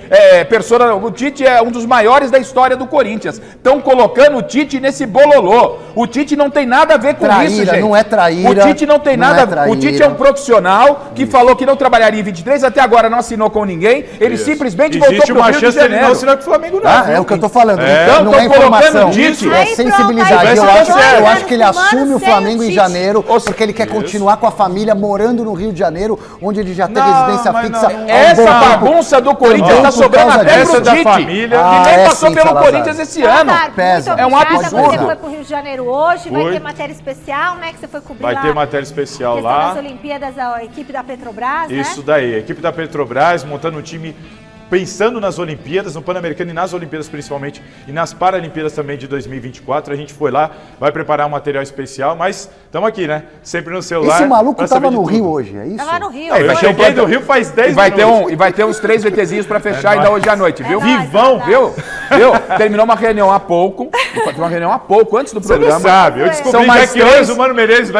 o Tite é um dos maiores da história do Corinthians. Estão colocando o Tite nesse bololô. O Tite não tem nada a ver com Traíra, isso, gente. não é traíra, O Tite não tem não nada. é traíra. O Tite é um profissional que falou que não trabalharia em 23, até agora não assinou com ninguém. Ele Isso. simplesmente Existe voltou pro uma Rio de chance dele Janeiro. não assinar com o Flamengo, não. É o que eu tô falando. Então, não é tão colocando informação, Tite. é Aí, sensibilidade. pronto, aí Eu tá acho, certo. eu acho que ele Mano, assume sem o Flamengo o em Tite. janeiro, porque ele quer continuar com a família morando no Rio de Janeiro, onde ele já teve Não, residência mas fixa. não. há um Essa bom tempo. bagunça do Corinthians Também tá por sobrando causa até disso. pro Essa da Tite. família. Que nem É passou sim, pelo Salazar. Corinthians esse ano. Salazar, Pesa. muito É um obrigada. absurdo. Você foi pro Rio de Janeiro hoje, vai Foi. ter matéria especial, né? Que você foi cobrir Vai lá ter matéria especial questão lá. das Olimpíadas, a equipe da Petrobras, Isso né? daí, a equipe da Petrobras montando um time pensando nas Olimpíadas, no Pan-Americano e nas Olimpíadas principalmente, e nas Paralimpíadas também de 2024. A gente foi lá, vai preparar um material especial, mas estamos aqui, né? Sempre no celular. Esse maluco pra saber tava no de Rio tudo. hoje, é isso? Tava no Rio. Eu vai ter um cheguei plantão. do Rio faz 10 E vai ter minutos. e vai ter uns 3 VTzinhos pra fechar ainda hoje à noite, viu? É nóis, Vivão, é Viu? Terminou uma reunião há pouco. Uma reunião há pouco, antes do Você programa. não sabe, eu São descobri mais que 3. hoje o Mano Menezes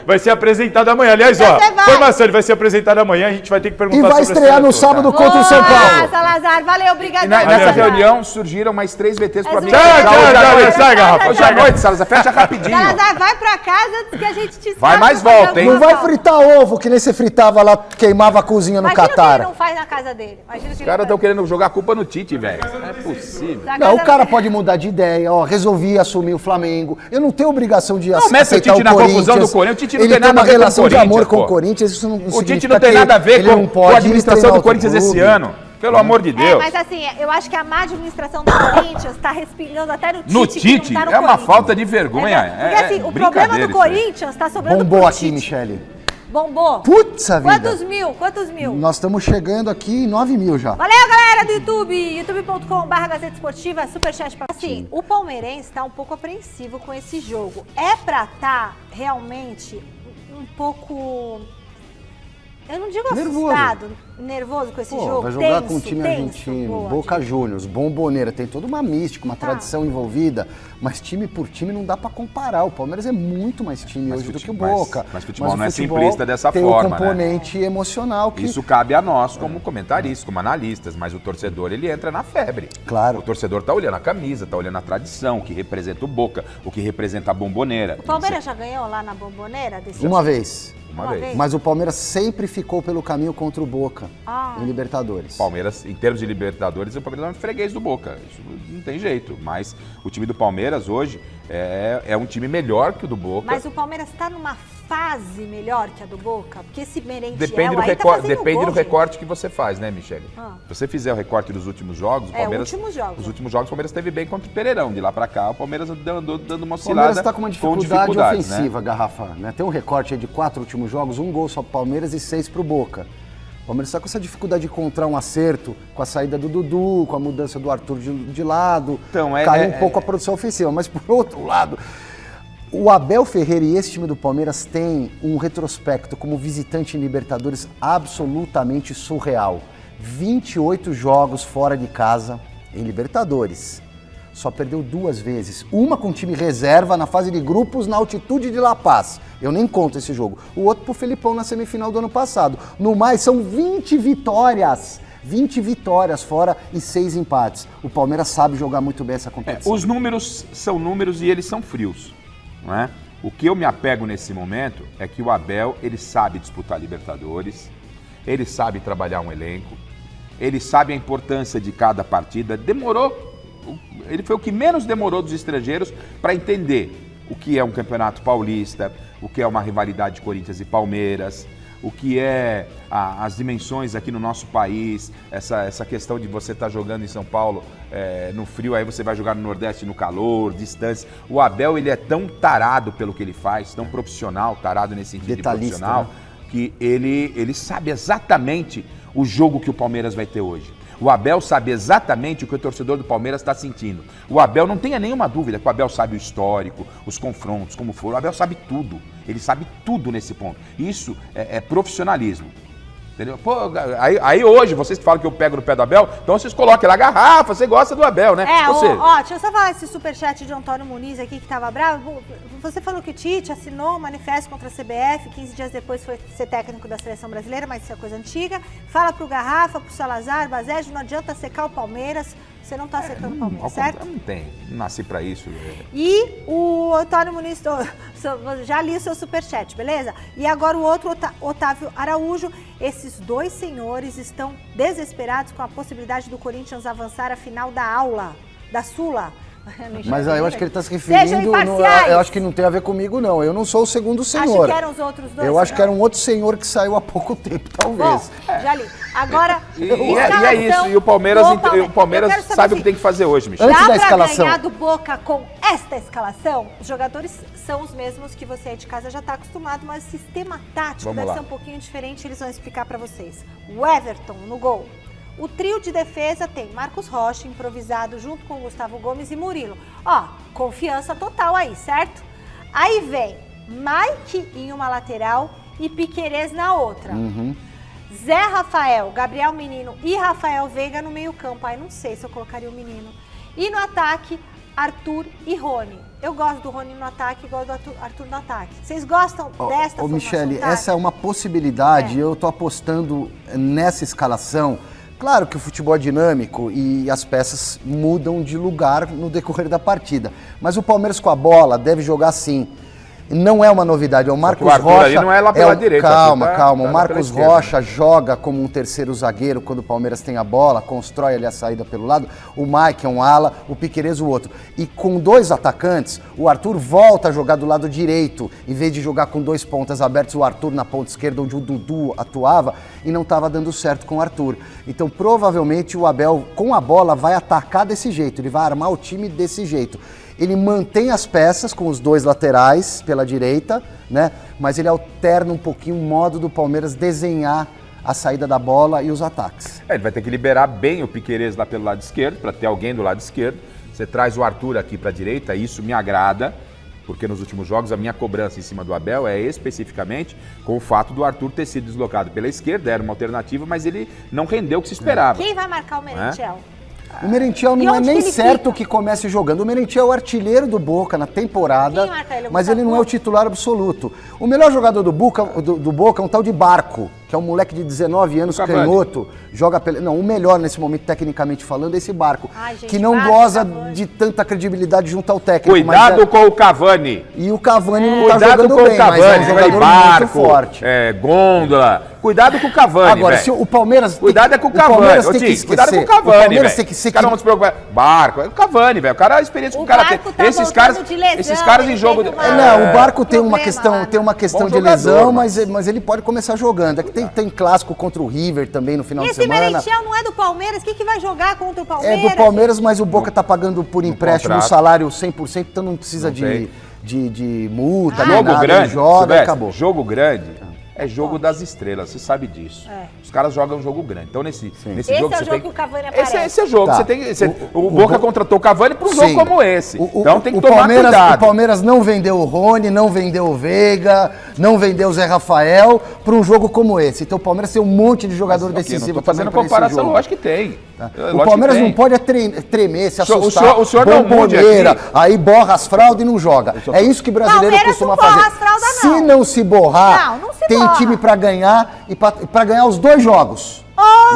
vai ser apresentado amanhã. Aliás, ó, Você vai. informação, ele vai ser apresentado amanhã, a gente vai ter que perguntar E vai sobre estrear essa no história sábado toda. contra o São Paulo. Salazar, valeu, obrigado. E nessa Valeu. reunião surgiram mais 3 VTs pra mim. Tchau, fechar tchau, hoje à tchau, noite. sai, garrafa, Hoje à noite, Salazar, fecha rapidinho. Salazar, vai pra casa antes que a gente te Vai escape mais pra fazer volta, hein? Não alguma vai pauta. fritar ovo, que nem você fritava lá, queimava a cozinha no Imagina o que Catar. ele não faz na casa dele. Imagina o que Os ele caras faz. estão querendo jogar a culpa no Tite, velho. Não é possível. Na Não, casa o cara dele. pode mudar de ideia, ó, resolvi assumir o Flamengo. Eu não tenho obrigação de Não mete o aceitar Tite o na Corinthians. confusão do Corinthians. O Tite não Ele tem nada uma a ver com o relação de amor Corinthians, com o pô. Corinthians, isso não O Tite significa não tem que nada a ver ele não com a pode administração treinar do outro Corinthians esse clube. ano. Pelo amor de É, Deus. mas assim, eu acho que a má administração do Corinthians tá respingando até no Tite. No que Tite? não tá no É uma Corinthians. falta de vergonha. Porque assim, o problema brincadeira do isso aí. Corinthians tá sobrando Bombou pro aqui, Tite. Michele. Bombou? Putz, a vida. Quantos mil? Quantos mil? Nós estamos chegando aqui em 9 mil já. Valeu, galera do YouTube! youtube.com/Gazeta Esportiva, superchat pra... Assim, o palmeirense tá um pouco apreensivo com esse jogo. É pra tá realmente um pouco... Eu não digo Nervoso. assustado, nervoso com esse Pô, jogo. vai jogar tenso, com um time tenso. argentino, Boa, Boca diga. Juniors, Bomboneira, tem toda uma mística, uma tradição envolvida, mas time por time não dá pra comparar. O Palmeiras é muito mais time Mas hoje do que o futebol- Boca. mas futebol o não é futebol simplista dessa tem forma, o né? componente emocional que Isso cabe a nós como comentaristas, como analistas, mas o torcedor ele entra na febre. Claro. O torcedor tá olhando a camisa, tá olhando a tradição, o que representa o Boca, o que representa a Bomboneira. O Palmeiras já ganhou lá na Bomboneira? Desse uma vez. Uma vez. Mas o Palmeiras sempre ficou pelo caminho contra o Boca Ah. em Libertadores. Palmeiras, em termos de Libertadores, o Palmeiras é um freguês do Boca. Isso não tem jeito. Mas o time do Palmeiras hoje é um time melhor que o do Boca. Mas o Palmeiras tá numa fase melhor que a do Boca? Porque esse Merentiel Depende do, aí tá recorte, fazendo depende gol, do gente. recorte que você faz, né, Michele? Ah. Se você fizer o recorte dos últimos jogos, o É, Palmeiras. últimos jogos. Os últimos jogos, o Palmeiras esteve bem contra o Pereirão. De lá pra cá, o Palmeiras andou dando uma O oscilada. Palmeiras está com uma dificuldade dificuldades, ofensiva, Garrafa. Né? Tem um recorte aí de 4 últimos jogos, 1 gol só pro Palmeiras e 6 pro Boca. O Palmeiras está com essa dificuldade de encontrar um acerto com a saída do Dudu, com a mudança do Arthur de lado. Então, caiu um pouco a produção ofensiva. Mas, por outro lado, o Abel Ferreira e esse time do Palmeiras têm um retrospecto como visitante em Libertadores absolutamente surreal. 28 jogos fora de casa em Libertadores. Só perdeu 2 vezes. Uma com time reserva na fase de grupos na altitude de La Paz. Eu nem conto esse jogo. O outro pro Felipão na semifinal do ano passado. No mais, são 20 vitórias. 20 vitórias fora e 6 empates. O Palmeiras sabe jogar muito bem essa competição. Os números são números e eles são frios, não é? O que eu me apego nesse momento é que o Abel, ele sabe disputar Libertadores, ele sabe trabalhar um elenco, ele sabe a importância de cada partida. Ele foi o que menos demorou dos estrangeiros para entender o que é um campeonato paulista, o que é uma rivalidade de Corinthians e Palmeiras, o que é as dimensões aqui no nosso país, essa questão de você estar jogando em São Paulo no frio, aí você vai jogar no Nordeste no calor, distância. O Abel, ele é tão tarado pelo que ele faz, tão profissional, tarado nesse sentido Detalhista, de profissional, né? Que ele sabe exatamente o jogo que o Palmeiras vai ter hoje. O Abel sabe exatamente o que o torcedor do Palmeiras está sentindo. O Abel, não tenha nenhuma dúvida que o Abel sabe o histórico, os confrontos, como foram. O Abel sabe tudo. Ele sabe tudo nesse ponto. Isso é profissionalismo. Entendeu? Pô, aí hoje, vocês falam que eu pego no pé do Abel, então vocês coloquem lá a garrafa, você gosta do Abel, né? Deixa eu só falar esse superchat de Antônio Muniz aqui, que tava bravo. Você falou que o Tite assinou um manifesto contra a CBF, 15 dias depois foi ser técnico da seleção brasileira, mas isso é coisa antiga. Fala pro Garrafa, pro Salazar, Based, não adianta secar o Palmeiras, você não tá secando o Palmeiras, certo? Não tem, não nasci pra isso. E o Antônio Muniz, já li o seu superchat, beleza? E agora o outro, Otávio Araújo. Esses dois senhores estão desesperados com a possibilidade do Corinthians avançar a final da Sula. Mas eu acho que ele está se referindo... eu acho que não tem a ver comigo, não. Eu não sou o segundo senhor. Acho que eram os outros dois. Eu acho que era um outro senhor que saiu há pouco tempo, talvez. Bom, já li. Agora, e é isso. E o Palmeiras sabe o que tem que fazer hoje, Michel. Antes da pra escalação. ganhar do Boca com esta escalação, os jogadores são os mesmos que você aí de casa já está acostumado, mas o sistema tático deve ser um pouquinho diferente, eles vão explicar para vocês. O Everton no gol. O trio de defesa tem Marcos Rocha, improvisado, junto com Gustavo Gomes e Murilo. Confiança total aí, certo? Aí vem Mike em uma lateral e Piquerez na outra. Zé Rafael, Gabriel Menino e Rafael Veiga no meio campo. Aí não sei se eu colocaria o Menino. E no ataque, Arthur e Rony. Eu gosto do Rony no ataque e gosto do Arthur no ataque. Vocês gostam desta formação? Michele, essa é uma possibilidade. Eu tô apostando nessa escalação. Claro que o futebol é dinâmico e as peças mudam de lugar no decorrer da partida. Mas o Palmeiras com a bola deve jogar assim. Não é uma novidade, é o Marcos Rocha. Ali não é lá pela direita. Calma. O Marcos Rocha joga como um terceiro zagueiro quando o Palmeiras tem a bola, constrói ali a saída pelo lado. O Mike é um ala, o Piquerez o outro. E com dois atacantes, o Arthur volta a jogar do lado direito, em vez de jogar com dois pontas abertos, o Arthur na ponta esquerda, onde o Dudu atuava, e não estava dando certo com o Arthur. Então, provavelmente, o Abel, com a bola, vai atacar desse jeito, ele vai armar o time desse jeito. Ele mantém as peças com os dois laterais pela direita, né? Mas ele alterna um pouquinho o modo do Palmeiras desenhar a saída da bola e os ataques. Ele vai ter que liberar bem o Piquerez lá pelo lado esquerdo, para ter alguém do lado esquerdo. Você traz o Arthur aqui para a direita, isso me agrada, porque nos últimos jogos a minha cobrança em cima do Abel é especificamente com o fato do Arthur ter sido deslocado pela esquerda, era uma alternativa, mas ele não rendeu o que se esperava. Quem vai marcar o Merentiel? O Merentiel não é nem certo que comece jogando. O Merentiel é o artilheiro do Boca na temporada, mas ele não é o titular absoluto. O melhor jogador do Boca é um tal de Barco, que é um moleque de 19 anos, canhoto, joga pela... Não, o melhor nesse momento, tecnicamente falando, é esse Barco, que não goza de tanta credibilidade junto ao técnico. Cuidado com o Cavani. E o Cavani não tá jogando bem, mas é um jogador muito forte. Gôndola. Cuidado com o Cavani, agora, se o Palmeiras... Cuidado é com o Cavani. Cuidado com o Cavani, Palmeiras tem que Os caras vão se preocupar. Barco, é o Cavani, velho. O cara, a experiência que o cara tem. Esses caras em jogo... Não, o Barco tem uma questão de lesão, mas ele pode começar jogando. É que tem clássico contra o River também no final de semana. Esse Merentiel não é do Palmeiras? Quem que vai jogar contra o Palmeiras? É do Palmeiras, mas o Boca tá pagando por empréstimo o salário 100%, então não precisa de multa, jogo grande, joga e acabou. Jogo grande é jogo das estrelas, você sabe disso. Os caras jogam um jogo grande. Então, nesse jogo é o jogo que o Cavani aparece. Esse é o jogo. Tá. O Boca contratou o Cavani para um jogo como esse. Então tem que tomar cuidado. cuidado. O Palmeiras não vendeu o Rony, não vendeu o Veiga, não vendeu o Zé Rafael para um jogo como esse. Então o Palmeiras tem um monte de jogador decisivo. Não tô fazendo comparação, lógico que tem. Tá. O Palmeiras não pode tremer, se assustar. O senhor não mude aqui. Aí borra as fraldas e não joga. É isso que brasileiro costuma fazer. Borra as fraldas, não. Se não se borrar, tem time para ganhar e para ganhar os dois jogos.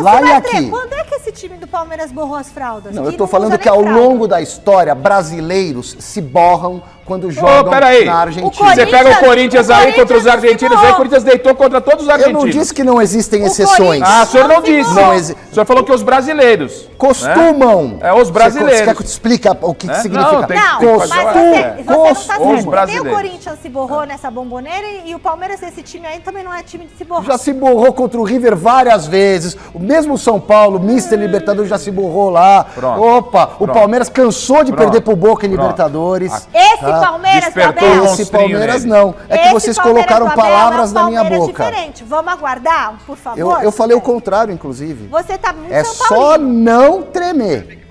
Lá e aqui. Quando é que esse time do Palmeiras borrou as fraldas? Não, eu tô falando que ao longo da história, brasileiros se borram quando jogam peraí. na Argentina. Você pega o Corinthians aí contra os argentinos, aí o Corinthians deitou contra todos os Eu argentinos. não disse que não existem exceções. Ah, o senhor não disse. Não O senhor falou que os brasileiros. Costumam. É, os brasileiros. Você quer que eu te explique o que significa? Não, tem que Não, mas fazer você não tá os certo. Nem o brasileiros. Corinthians se borrou nessa bomboneira e o Palmeiras, esse time aí, também não é time de se borrar. Já se borrou contra o River várias vezes. O mesmo São Paulo, Mister Libertadores, já se borrou lá. Pronto. Opa, o Palmeiras cansou de perder pro Boca em Libertadores. Esse Palmeiras, Despertou Abel, Esse Palmeiras nele. não. É que esse vocês Palmeiras colocaram do Abel palavras é um na minha Palmeiras boca. diferente. Vamos aguardar, por favor? Eu falei o contrário, inclusive. Você tá muito É São só Paulino. não tremer.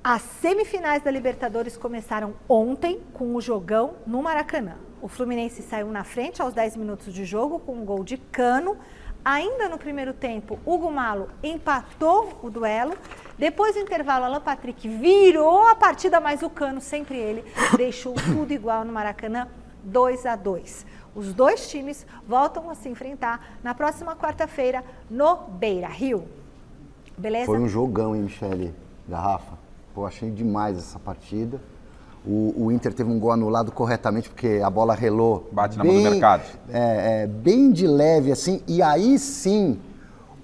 As semifinais da Libertadores começaram ontem com o jogão no Maracanã. O Fluminense saiu na frente aos 10 minutos de jogo com um gol de Cano. Ainda no primeiro tempo, Hugo Malo empatou o duelo. Depois do intervalo, Alan Patrick virou a partida, mas o Cano, sempre ele, deixou tudo igual no Maracanã, 2-2. Os dois times voltam a se enfrentar na próxima quarta-feira no Beira-Rio. Beleza? Foi um jogão, hein, Michele? Garrafa. Pô, achei demais essa partida. O Inter teve um gol anulado corretamente, porque a bola relou. Bate na mão do mercado. Bem de leve, assim. E aí sim,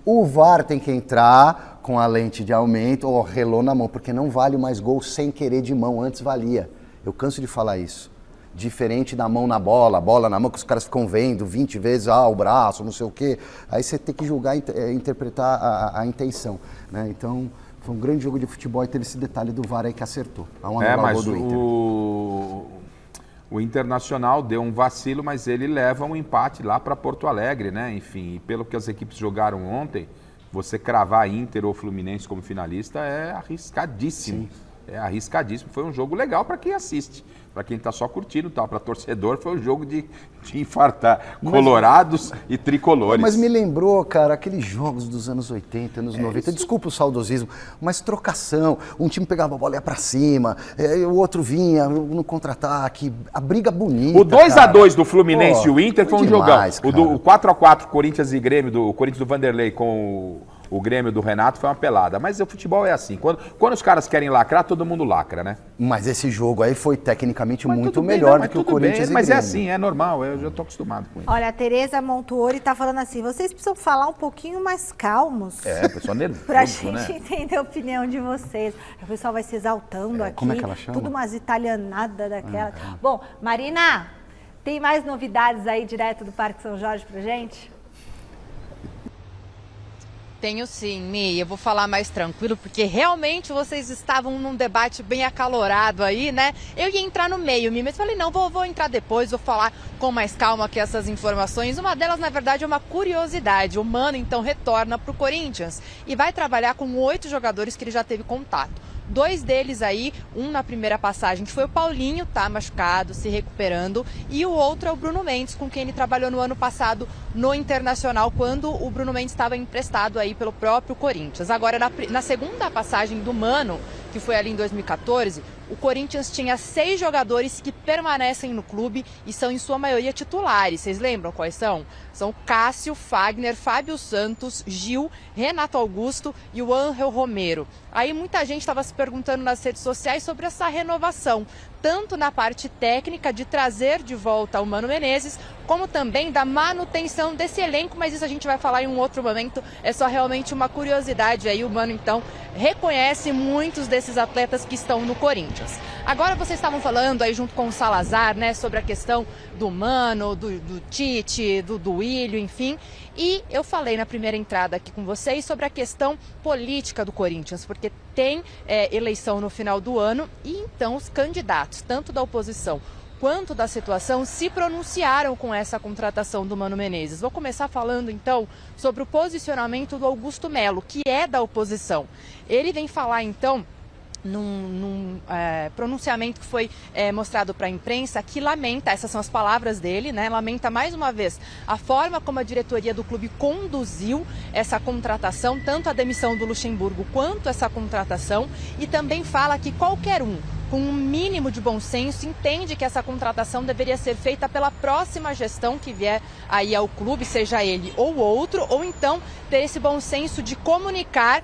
o VAR tem que entrar com a lente de aumento, ou relou na mão, porque não vale mais gol sem querer de mão. Antes valia. Eu canso de falar isso. Diferente da mão na bola, bola na mão, que os caras ficam vendo 20 vezes, o braço, não sei o quê. Aí você tem que julgar, interpretar a intenção, né? Então, foi um grande jogo de futebol e teve esse detalhe do VAR aí que acertou. Mas o Internacional deu um vacilo, mas ele leva um empate lá para Porto Alegre, né? Enfim, e pelo que as equipes jogaram ontem, você cravar Inter ou Fluminense como finalista é arriscadíssimo. Sim. É arriscadíssimo. Foi um jogo legal para quem assiste. Para quem está só curtindo, tá? Para torcedor, foi um jogo de infartar colorados e tricolores. Mas me lembrou, cara, aqueles jogos dos anos 80, anos 90. Isso. Desculpa o saudosismo, mas trocação. Um time pegava a bola e ia para cima, o outro vinha no contra-ataque. A briga bonita. O 2-2 do Fluminense e o Inter foi um demais, jogão. O 4-4 Corinthians e Grêmio, o Corinthians do Vanderlei com o Grêmio do Renato foi uma pelada. Mas o futebol é assim. Quando os caras querem lacrar, todo mundo lacra, né? Mas esse jogo aí foi tecnicamente muito melhor do que o Corinthians e Mas Grêmio. é assim, é normal. Eu já tô acostumado com isso. Olha, a Tereza Montuori tá falando assim, vocês precisam falar um pouquinho mais calmos. Pessoal nervoso, pra gente né? entender a opinião de vocês. O pessoal vai se exaltando aqui. Como é que ela chama? Tudo umas italianadas daquela. Bom, Marina, tem mais novidades aí direto do Parque São Jorge pra gente? Tenho sim, Mi. Eu vou falar mais tranquilo, porque realmente vocês estavam num debate bem acalorado aí, né? Eu ia entrar no meio, Mi, mas falei, não, vou entrar depois, vou falar com mais calma aqui essas informações. Uma delas, na verdade, é uma curiosidade. O Mano, então, retorna para o Corinthians e vai trabalhar com 8 jogadores que ele já teve contato. 2 deles aí, um na primeira passagem, que foi o Paulinho, tá machucado, se recuperando, e o outro é o Bruno Mendes, com quem ele trabalhou no ano passado no Internacional, quando o Bruno Mendes estava emprestado aí pelo próprio Corinthians. Agora, na segunda passagem do Mano, que foi ali em 2014, o Corinthians tinha 6 jogadores que permanecem no clube e são, em sua maioria, titulares. Vocês lembram quais são? São Cássio, Fagner, Fábio Santos, Gil, Renato Augusto e o Ángel Romero. Aí muita gente estava se perguntando nas redes sociais sobre essa renovação, tanto na parte técnica de trazer de volta o Mano Menezes, como também da manutenção desse elenco, mas isso a gente vai falar em um outro momento, é só realmente uma curiosidade aí. O Mano, então, reconhece muitos desses atletas que estão no Corinthians. Agora vocês estavam falando aí junto com o Salazar, né, sobre a questão do Mano, do Tite, do Willio, enfim. E eu falei na primeira entrada aqui com vocês sobre a questão política do Corinthians, porque tem eleição no final do ano e então os candidatos, tanto da oposição quanto da situação, se pronunciaram com essa contratação do Mano Menezes. Vou começar falando então sobre o posicionamento do Augusto Melo, que é da oposição. Ele vem falar então num pronunciamento que foi mostrado para a imprensa, que lamenta, essas são as palavras dele, né? Lamenta mais uma vez a forma como a diretoria do clube conduziu essa contratação, tanto a demissão do Luxemburgo quanto essa contratação, e também fala que qualquer um com um mínimo de bom senso entende que essa contratação deveria ser feita pela próxima gestão que vier aí ao clube, seja ele ou outro, ou então ter esse bom senso de comunicar,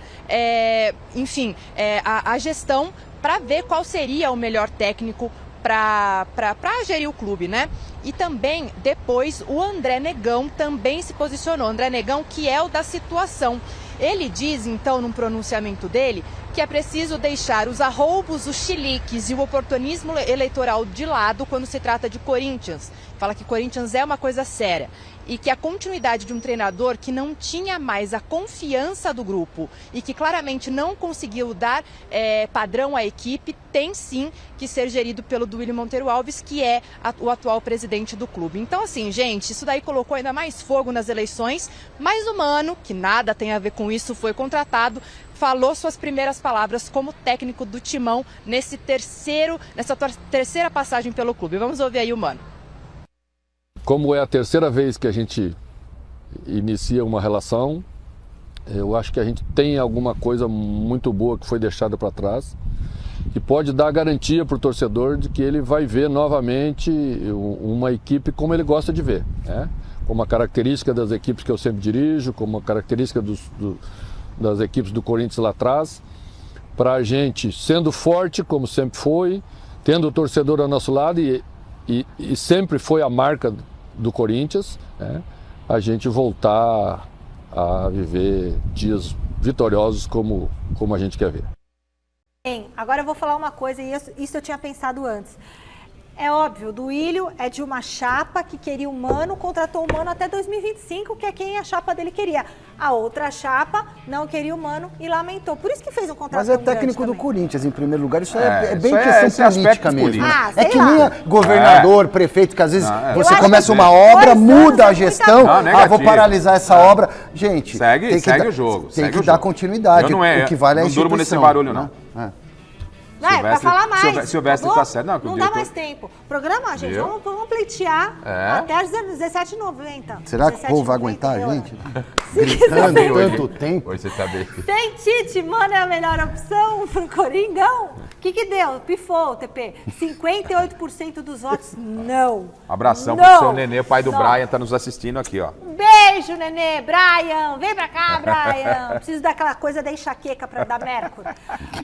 a gestão para ver qual seria o melhor técnico para gerir o clube, né? E também, depois, o André Negão também se posicionou. André Negão, que é o da situação. Ele diz, então, num pronunciamento dele, que é preciso deixar os arroubos, os chiliques e o oportunismo eleitoral de lado quando se trata de Corinthians. Fala que Corinthians é uma coisa séria e que a continuidade de um treinador que não tinha mais a confiança do grupo e que claramente não conseguiu dar padrão à equipe, tem sim que ser gerido pelo Duílio Monteiro Alves, que é o atual presidente do clube. Então, assim, gente, isso daí colocou ainda mais fogo nas eleições, mas o Mano, que nada tem a ver com isso, foi contratado, falou suas primeiras palavras como técnico do Timão nessa terceira passagem pelo clube. Vamos ouvir aí o Mano. Como é a terceira vez que a gente inicia uma relação, eu acho que a gente tem alguma coisa muito boa que foi deixada para trás, que pode dar garantia para o torcedor de que ele vai ver novamente uma equipe como ele gosta de ver, né? Como a característica das equipes que eu sempre dirijo, como a característica das equipes do Corinthians lá atrás, para a gente sendo forte como sempre foi, tendo o torcedor ao nosso lado e sempre foi a marca do Corinthians, né? A gente voltar a viver dias vitoriosos como a gente quer ver. Bem, agora eu vou falar uma coisa, e isso eu tinha pensado antes. É óbvio, o Duílio é de uma chapa que queria o Mano, contratou o Mano até 2025, que é quem a chapa dele queria. A outra chapa não queria o Mano e lamentou. Por isso que fez um contrato. Mas é técnico do Corinthians, em primeiro lugar. Isso é bem isso questão política mesmo. político. Ah, É sei que lá. nem governador, prefeito, que às vezes Eu você acho começa que uma 2 obra, anos muda é a muita gestão, coisa. Não, vou negativo. paralisar essa obra. Gente, Segue dar, o jogo. Tem segue que o dar jogo. continuidade. Eu O que vale é a não durmo nesse instituição, barulho, não. né? Vai, pra falar mais. Silvestre tá tá certo. Não, que o dá diretor- mais tempo. Programa, gente, Viu? vamos pleitear É. até às 17h90. Será que o povo vai aguentar a 17h90, gente? Se quiser. Gritando tanto tempo. Hoje você tá bem. Sem Tite, Mano é a melhor opção pro Coringão? O que deu? Pifou, TP. 58% dos votos, não. Abração Não. pro seu Nenê, pai do Não. Brian, tá nos assistindo aqui, ó. Beijo, Nenê. Brian, vem pra cá, Brian. Preciso daquela coisa da enxaqueca da Mercury.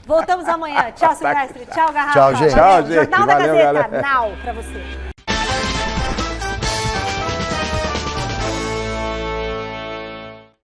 Voltamos amanhã. Tchau, Silvestre. Tchau, Garrafa. Tchau, gente. Valeu. Tchau, gente. Jornal da Valeu, Gazeta, galera. now, pra você.